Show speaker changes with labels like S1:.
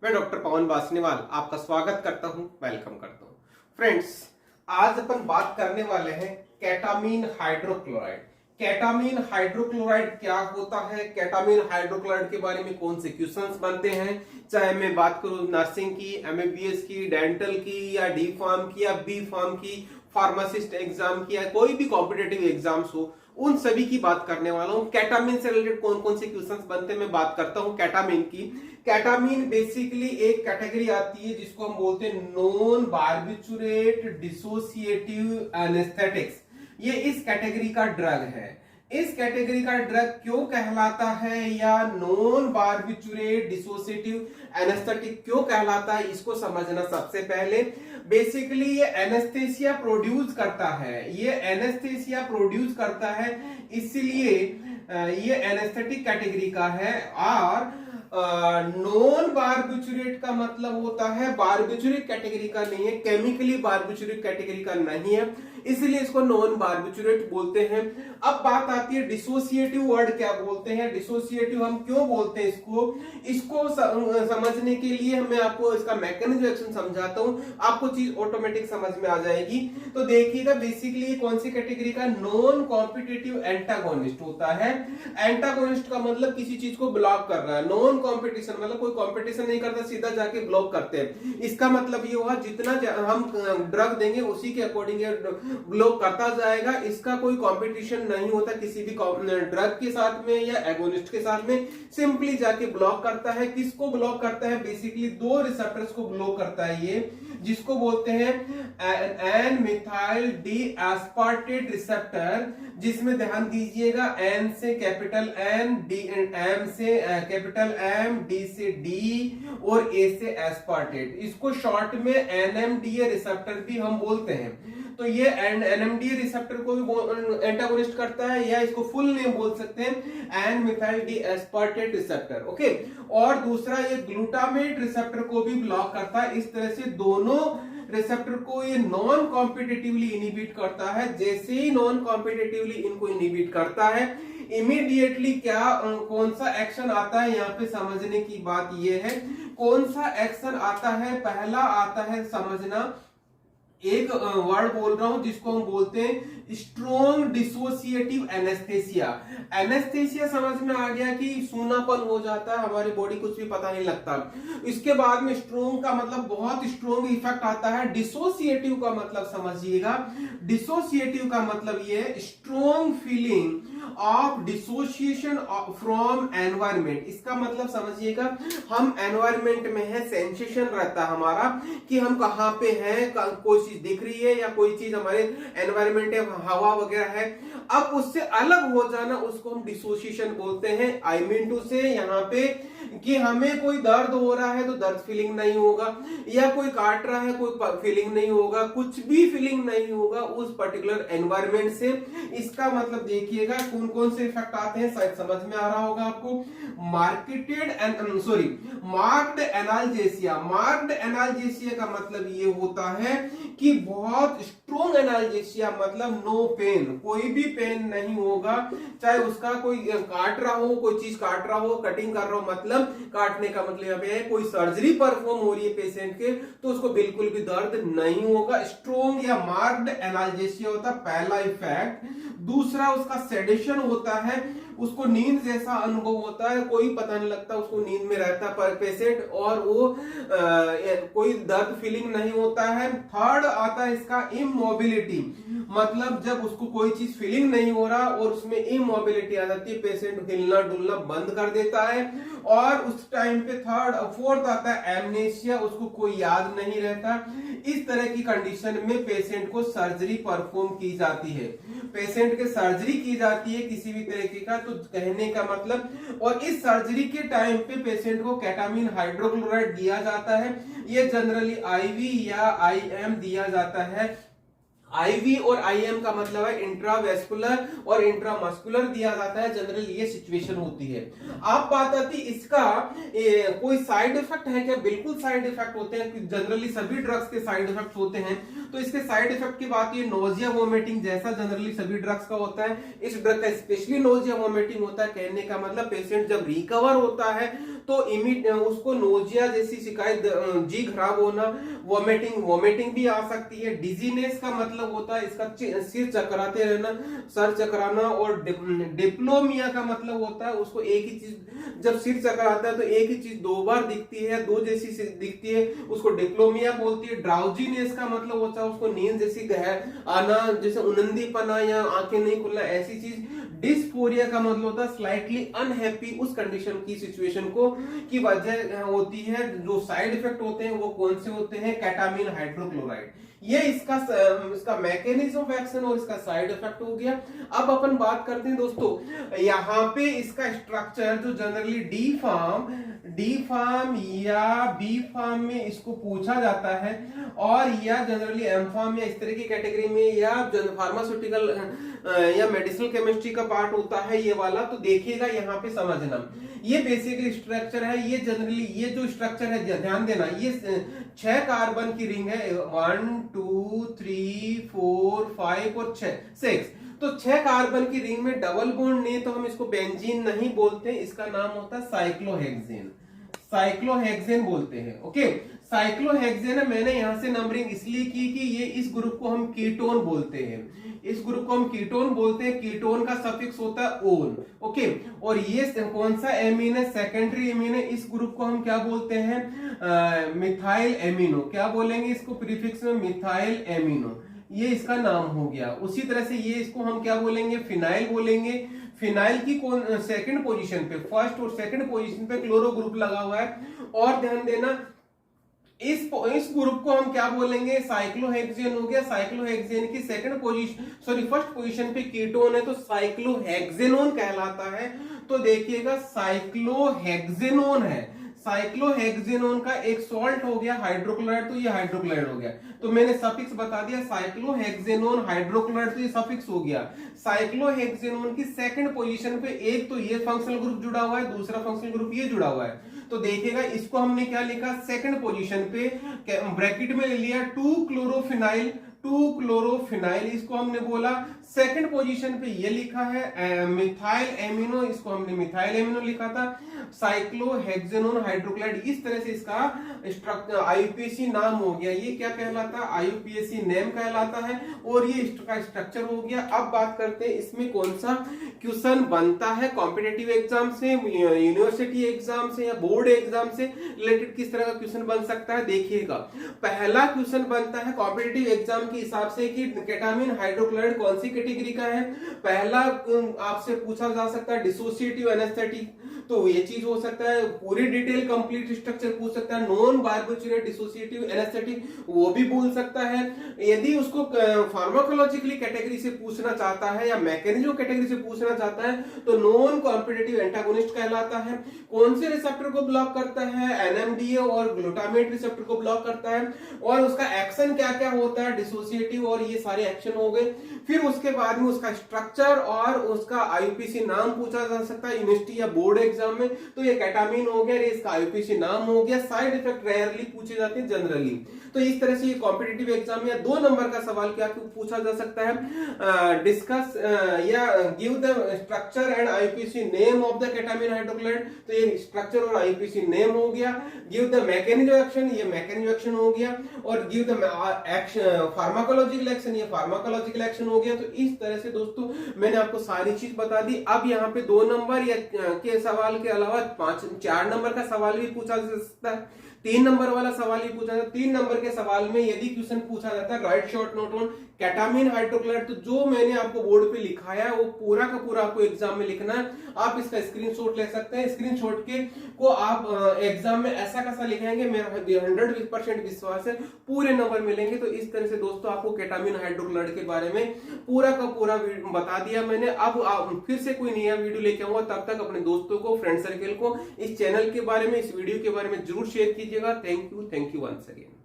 S1: मैं डॉक्टर पवन बासनीवाल आपका स्वागत करता हूं, वेलकम करता हूं। फ्रेंड्स, आज अपन बात करने वाले हैं केटामीन हाइड्रोक्लोराइड। केटामीन हाइड्रोक्लोराइड क्या होता है, केटामीन हाइड्रोक्लोराइड के बारे में कौन से क्वेश्चंस बनते हैं, चाहे मैं बात करूं नर्सिंग की, एमबीबीएस की, डेंटल की, या डी फार्म की, या बी फार्म की, फार्मासिस्ट एग्जाम की, या कोई भी कॉम्पिटेटिव एग्जाम्स हो, उन सभी की बात करने वाला हूं। केटामीन से रिलेटेड कौन कौन से क्वेश्चंस बनते हैं मैं बात करता हूं केटामीन की। केटामीन बेसिकली एक कैटेगरी आती है जिसको हम बोलते हैं नॉन बार्बिचुरेट डिसोसिएटिव एनेस्थेटिक्स। ये इस कैटेगरी का ड्रग है। इस कैटेगरी का ड्रग क्यों कहलाता है या नॉन बार्बिचुरेट डिसोसिएटिव एनेस्थेटिक क्यों कहलाता है, इसको समझना सबसे पहले। बेसिकली ये एनेस्थेसिया प्रोड्यूस करता है, ये एनेस्थेसिया प्रोड्यूस करता है, इसलिए ये एनेस्थेटिक कैटेगरी का है। और नॉन बार्बिचुरेट का मतलब होता है बार्बिचुरिक कैटेगरी का नहीं है, केमिकली बार्बिचुरिक कैटेगरी का नहीं है, इसलिए इसको नॉन बार्बिचुरेट बोलते हैं। अब बात आती है डिसोसिएटिव। वर्ड क्या बोलते हैं, डिसोसिएटिव हम क्यों बोलते हैं इसको समझने के लिए मैं आपको इसका मैकेनिज्म एक्शन समझाता हूं, आपको चीज ऑटोमेटिक समझ में आ जाएगी। तो देखिएगा, बेसिकली कौन सी कैटेगरी का नॉन कॉम्पिटिटिव एंटागोनिस्ट होता है। एंटागोनिस्ट का मतलब किसी चीज को ब्लॉक कर रहा है, नॉन कॉम्पिटिशन मतलब कोई कॉम्पिटिशन नहीं करता, सीधा जाके ब्लॉक करते हैं। इसका मतलब ये हुआ जितना हम ड्रग देंगे उसी के अकॉर्डिंग ब्लॉक करता जाएगा, इसका कोई कंपटीशन नहीं होता किसी भी ड्रग के साथ में या एगोनिस्ट के साथ में, सिंपली जाके ब्लॉक करता है। किसको ब्लॉक करता है, बेसिकली दो रिसेप्टर्स को ब्लॉक करता है ये, जिसको बोलते हैं N methyl D aspartate receptor, जिसमें ध्यान दीजिएगा एन से कैपिटल एन, डी एम से कैपिटल एम, डी से डी और ए से एस्पार्टेट। इसको शॉर्ट में एनएमडीए रिसेप्टर भी हम बोलते हैं। तो ये एनएमडीए रिसेप्टर को भी एंटागोनिस्ट करता है, या इसको फुल नेम बोल सकते हैं N methyl D aspartate receptor. Okay, और दूसरा ये ग्लूटामेट रिसेप्टर को भी ब्लॉक करता है। इस तरह से दोनों रिसेप्टर को ये नॉन कॉम्पिटिटिवली इनिबिट करता है। जैसे ही नॉन कॉम्पिटिटिवली इनको इनिबिट करता है, इमीडिएटली क्या कौन सा एक्शन आता है, यहाँ पे समझने की बात ये है कौन सा एक्शन आता है। पहला आता है समझना, एक वर्ड बोल रहा हूं जिसको हम बोलते हैं स्ट्रॉन्ग डिसोसिएटिव एनेस्थेसिया। एनेस्थेसिया समझ में आ गया कि सूनापन हो जाता है, हमारी बॉडी कुछ भी पता नहीं लगता। इसके बाद में स्ट्रॉन्ग का मतलब बहुत स्ट्रॉन्ग इफेक्ट आता है। डिसोसिएटिव का मतलब समझिएगा, डिसोसिएटिव का मतलब ये strong feeling of dissociation from environment. इसका मतलब समझिएगा, हम एनवायरमेंट में है, सेंसेशन रहता है हमारा कि हम कहां पे हैं, कोई चीज दिख रही है या कोई चीज हमारे एनवायरमेंट है, हवा वगैरह है। अब उससे अलग हो जाना, उसको हम डिसोसिएशन बोलते हैं। आई मीन टू से यहाँ पे कि हमें कोई दर्द हो रहा है तो दर्द फीलिंग नहीं होगा, या कोई काट रहा है कोई फीलिंग नहीं होगा, कुछ भी फीलिंग नहीं होगा उस पर्टिकुलर एनवायरमेंट से। इसका मतलब देखिएगा कौन कौन से इफेक्ट आते हैं, शायद समझ में आ रहा होगा आपको। Marked analgesia. मार्क्ड एनाल्जेसिया का मतलब ये होता है कि बहुत स्ट्रॉन्ग एनाल्जेसिया, मतलब नो पेन, कोई भी पेन नहीं होगा, चाहे उसका कोई काट रहा हो, कोई चीज काट रहा हो, कटिंग कर रहा हो, मतलब काटने का मतलब यहाँ पे है कोई सर्जरी परफॉर्म हो रही है पेशेंट के, तो उसको बिल्कुल भी दर्द नहीं होगा। स्ट्रॉन्ग या मार्क्ड एनाल्जेसिया होता है पहला इफेक्ट। दूसरा उसका सेडेशन होता है, उसको नींद जैसा अनुभव होता है, कोई पता नहीं लगता, उसको नींद में रहता है पेशेंट, और वो कोई दर्द फीलिंग नहीं होता है। थर्ड आता है इसका इमोबिलिटी, मतलब जब उसको कोई चीज फीलिंग नहीं हो रहा और उसमें इमोबिलिटी आ जाती है, पेशेंट हिलना डुलना बंद कर देता है। और उस टाइम पे फोर्थ आता है एमनेशिया, उसको कोई याद नहीं रहता। इस तरह की कंडीशन में पेशेंट को सर्जरी परफॉर्म की जाती है, पेशेंट के सर्जरी की जाती है किसी भी तरीके का, तो कहने का मतलब। और इस सर्जरी के टाइम पे पेशेंट को केटामीन हाइड्रोक्लोराइड दिया जाता है। ये जनरली आईवी या आईएम दिया जाता है। आईवी और आईएम का मतलब है इंट्रावेस्कुलर और इंट्रामस्कुलर दिया जाता है, जनरली ये सिचुएशन होती है। आप बात आती इसका कोई साइड इफेक्ट है क्या, बिल्कुल साइड इफेक्ट होते हैं, जनरली सभी ड्रग्स के साइड इफेक्ट होते हैं। तो इसके साइड इफेक्ट की बात, ये नोजिया वोमिटिंग जैसा जनरली सभी ड्रग्स का होता है, इस ड्रग का स्पेशली नोजिया वोमिटिंग होता है। कहने का मतलब पेशेंट जब रिकवर होता है तो उसको नोजिया जैसी शिकायत, जी खराब होना, वोमिटिंग भी आ सकती है। डिजीनेस का मतलब होता है इसका सिर चकराते रहना, सर चकराना। और डिप्लोमिया का मतलब होता है उसको एक ही चीज, जब सिर चकराता है तो एक ही चीज दो बार दिखती है, दो जैसी दिखती है, उसको डिप्लोमिया बोलती है। ड्राउजीनेस का मतलब होता है उसको नींद जैसी गहर आना, जैसे उनंदीपना या आंखें नहीं खुलना, ऐसी चीज। डिस्फोरिया का मतलब होता है स्लाइटली अनहैप्पी, उस कंडीशन की सिचुएशन को की वजह होती है। जो साइड इफेक्ट होते हैं वो कौन से होते हैं? केटामीन हाइड्रोक्लोराइड। ये इसका मैकेनिज्म ऑफ एक्शन और इसका साइड इफेक्ट हो गया। अब अपन बात करते हैं दोस्तों, यहाँ पे इसका स्ट्रक्चर जो जनरली डी फार्म या बी फार्म में इसको पूछा जाता है, और या जनरली एम फार्म या इस तरह की कैटेगरी में, या फार्मास्यूटिकल या मेडिसिनल केमिस्ट्री का पार्ट होता है ये वाला, तो देखिएगा यहाँ पे समझना। ये बेसिकली स्ट्रक्चर है, ये जनरली ये जो स्ट्रक्चर है ध्यान देना, ये 6 कार्बन की रिंग है, 1 2 3 4 5 और 6। तो 6 कार्बन की रिंग में डबल बॉन्ड नहीं, तो हम इसको बेंजीन नहीं बोलते, इसका नाम होता है साइक्लोहेक्सेन। साइक्लोहेक्सेन बोलते हैं। ओके, साइक्लोहेक्सेन है। मैंने यहां से नंबरिंग इसलिए की कि ये इस ग्रुप को हम कीटोन बोलते हैं, इस ग्रुप को हम कीटोन बोलते हैं। कीटोन का सफिक्स होता है ओन। ओके, और ये कौन सा एमीन है? सेकेंडरी एमीन है। इस ग्रुप को हम क्या बोलते हैं? Methyl amino. क्या बोलेंगे इसको प्रीफिक्स में? Methyl amino. ये इसका नाम हो गया। उसी तरह से ये इसको हम क्या बोलेंगे? फिनाइल बोलेंगे। फिनाइल की कौन सेकंड पोजीशन पे, फर्स्ट और सेकंड पोजीशन पे क्लोरो ग्रुप लगा हुआ है। और ध्यान देना, इस ग्रुप को हम क्या बोलेंगे? साइक्लोहेक्सेन हो गया। साइक्लोहेक्सेन की सेकंड पोजीशन, फर्स्ट पोजीशन पे कीटोन है तो साइक्लोहेक्सेनोन कहलाता है। तो देखिएगा साइक्लोहेक्सेनोन है। साइक्लोहेक्सेनोन का एक सॉल्ट हो गया हाइड्रोक्लोराइड, तो ये हाइड्रोक्लोराइड हो गया। तो मैंने सफिक्स बता दिया, साइक्लोहेक्सेनोन हाइड्रोक्लोराइड, तो ये सफिक्स हो गया। साइक्लोहेक्सेनोन की सेकंड पोजीशन पे एक तो ये फंक्शनल ग्रुप जुड़ा हुआ है, दूसरा फंक्शनल ग्रुप ये जुड़ा हुआ है। तो देखिएगा इसको हमने क्या लिखा? सेकंड पोजीशन पे ब्रैकेट में ले लिया 2 क्लोरोफिनाइल, इसको हमने बोला। सेकंड पोजीशन पे ये लिखा है मिथाइल एमिनो, इसको हमने मिथाइल एमिनो लिखा था। साइक्लोहेक्सेनोन हाइड्रोक्लोराइड, इस तरह से इसका स्ट्रक्चर आईयूपीएसी नाम हो गया। ये क्या कहलाता है? आईयूपीएसी नेम कहलाता है। और ये इसका स्ट्रक्चर हो गया। अब बात करते हैं इसमें कौन सा क्वेश्चन बनता है कॉम्पिटिटिव एग्जाम से, यूनिवर्सिटी एग्जाम से या बोर्ड एग्जाम से रिलेटेड, किस तरह का क्वेश्चन बन सकता है? देखिएगा, पहला क्वेश्चन बनता है कॉम्पिटिटिव एग्जाम के हिसाब से कि केटामीन हाइड्रोक्लोराइड कौन सी कैटेगरी का है। पहला आपसे पूछा जा सकता है डिसोसिएटिव एनेस्थेटिक, तो ये चीज हो सकता है। पूरी डिटेल कंप्लीट स्ट्रक्चर पूछ सकता है। नॉन बार्बिचुरेट डिसोसिएटिव एनेस्थेटिक वो भी बोल सकता है। यदि उसको फार्माकोलॉजिकली कैटेगरी से पूछना चाहता है या मैकेनिज्म कैटेगरी से पूछना चाहता है तो नॉन कॉम्पिटिटिव एंटागोनिस्ट कहलाता है। कौन से रिसेप्टर को ब्लॉक करता है? एनएमडीए और ग्लूटामेट रिसेप्टर को ब्लॉक करता है। और उसका एक्शन क्या क्या होता है? डिसोसिएटिव और ये सारे एक्शन हो गए। फिर उसके बाद में उसका स्ट्रक्चर और उसका आईयूपीएसी नाम पूछा जा सकता है यूनिवर्सिटी या बोर्ड एग्जाम में, तो ये केटामीन हो गया, इसका आईयूपीएसी नाम हो गया। साइड इफेक्ट रेयरली पूछे जाते हैं जनरली। तो इस तरह से कॉम्पिटिटिव एग्जाम में 2 नंबर का सवाल क्या पूछा जा सकता है? डिस्कस या give the structure and IUPAC name of the केटामीन hydrochloride, तो ये स्ट्रक्चर और आईयूपीएसी नेम हो गया। गिव द मैकेनिज्म एक्शन, ये मैकेनिज्म एक्शन हो गया। और give the action pharmacological action, ये फार्माकोलॉजिकल एक्शन हो गया। तो इस तरह से दोस्तों मैंने आपको सारी चीज बता दी। अब यहाँ पे 2 नंबर या के सवाल के अलावा 4 नंबर का सवाल भी पूछा जा सकता है। 3 नंबर वाला सवाल ही पूछा जाता है। 3 नंबर के सवाल में यदि क्वेश्चन पूछा जाता है right short note on केटामीन hydrochloride, तो जो मैंने आपको बोर्ड पे लिखाया है वो पूरा का पूरा आपको एग्जाम में लिखना है। आप इसका स्क्रीनशॉट ले सकते हैं। स्क्रीनशॉट के को आप एग्जाम में ऐसा कैसा लिखाएंगे, मेरा 100% विश्वास है पूरे नंबर मिलेंगे। तो इस तरह से दोस्तों आपको केटामीन हाइड्रोक्लोराइड के बारे में पूरा का पूरा बता दिया मैंने। अब फिर से कोई नया वीडियो लेके आऊंगा, तब तक अपने दोस्तों को, फ्रेंड सर्कल को इस चैनल के बारे में, इस वीडियो के बारे में जरूर शेयर कीजिएगा। Thank you once again.